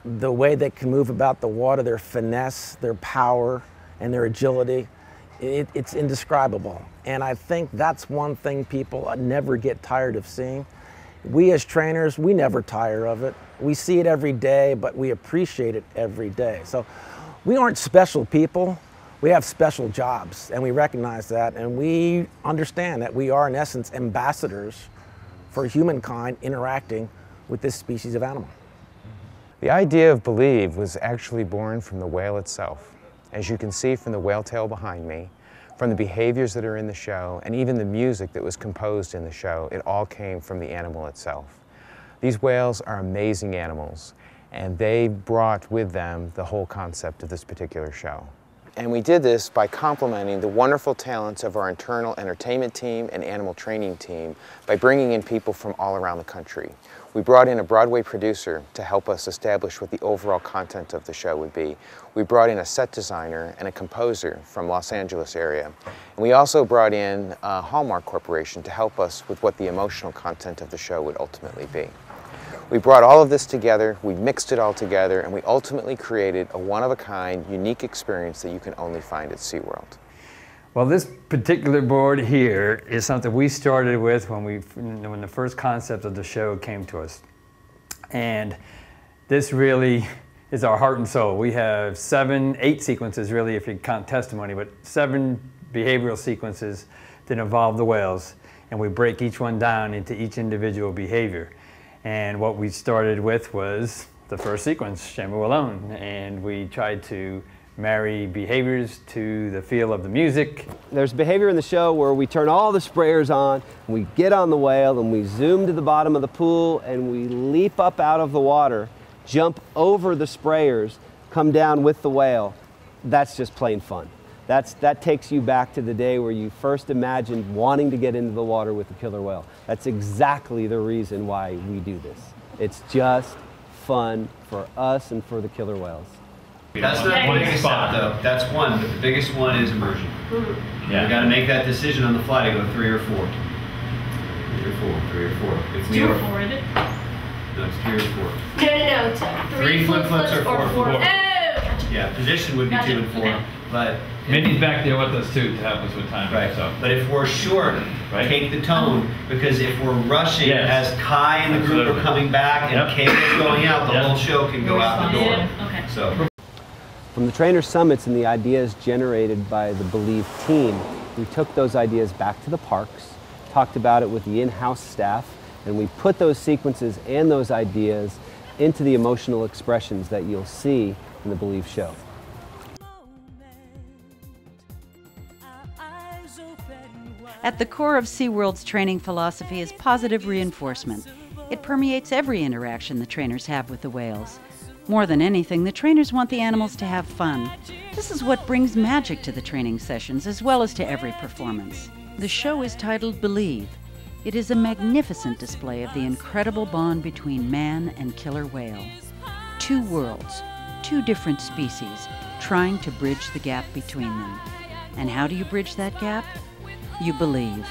the way they can move about the water, their finesse, their power, and their agility, it's indescribable. And I think that's one thing people never get tired of seeing. We as trainers, we never tire of it. We see it every day, but we appreciate it every day. So we aren't special people. We have special jobs, and we recognize that, and we understand that we are, in essence, ambassadors for humankind interacting with this species of animal. The idea of Believe was actually born from the whale itself. As you can see from the whale tail behind me, from the behaviors that are in the show, and even the music that was composed in the show, it all came from the animal itself. These whales are amazing animals, and they brought with them the whole concept of this particular show. And we did this by complementing the wonderful talents of our internal entertainment team and animal training team by bringing in people from all around the country. We brought in a Broadway producer to help us establish what the overall content of the show would be. We brought in a set designer and a composer from Los Angeles area. And we also brought in Hallmark Corporation to help us with what the emotional content of the show would ultimately be. We brought all of this together, we mixed it all together, and we ultimately created a one-of-a-kind, unique experience that you can only find at SeaWorld. Well, this particular board here is something we started with when the first concept of the show came to us. And this really is our heart and soul. We have 8 sequences really, if you count testimony, but 7 behavioral sequences that involve the whales. And we break each one down into each individual behavior. And what we started with was the first sequence, Shamu Alone. And we tried to marry behaviors to the feel of the music. There's behavior in the show where we turn all the sprayers on, we get on the whale, and we zoom to the bottom of the pool, and we leap up out of the water, jump over the sprayers, come down with the whale. That's just plain fun. That takes you back to the day where you first imagined wanting to get into the water with the killer whale. That's exactly the reason why we do this. It's just fun for us and for the killer whales. That's not the biggest step, though. That's one, but the biggest one is immersion. Yeah. You got to make that decision on the fly to go 3 or 4. 3 or 4, 3 or 4. It's 2 or 4, is it? No, it's 3 or 4. No, it's 3 flip-flips or 4. Oh, gotcha. Yeah, position would be 2 and 4, okay. But Mindy's back there with us too to help us with time. Right. So. But if we're short, take the tone, because if we're rushing, as Kai and the group are coming back and Caleb's going out, the whole show can go out the door. Okay. So. From the trainer summits and the ideas generated by the Believe team, we took those ideas back to the parks, talked about it with the in-house staff, and we put those sequences and those ideas into the emotional expressions that you'll see in the Believe show. At the core of SeaWorld's training philosophy is positive reinforcement. It permeates every interaction the trainers have with the whales. More than anything, the trainers want the animals to have fun. This is what brings magic to the training sessions as well as to every performance. The show is titled Believe. It is a magnificent display of the incredible bond between man and killer whale. 2 worlds, 2 different species, trying to bridge the gap between them. And how do you bridge that gap? You believe.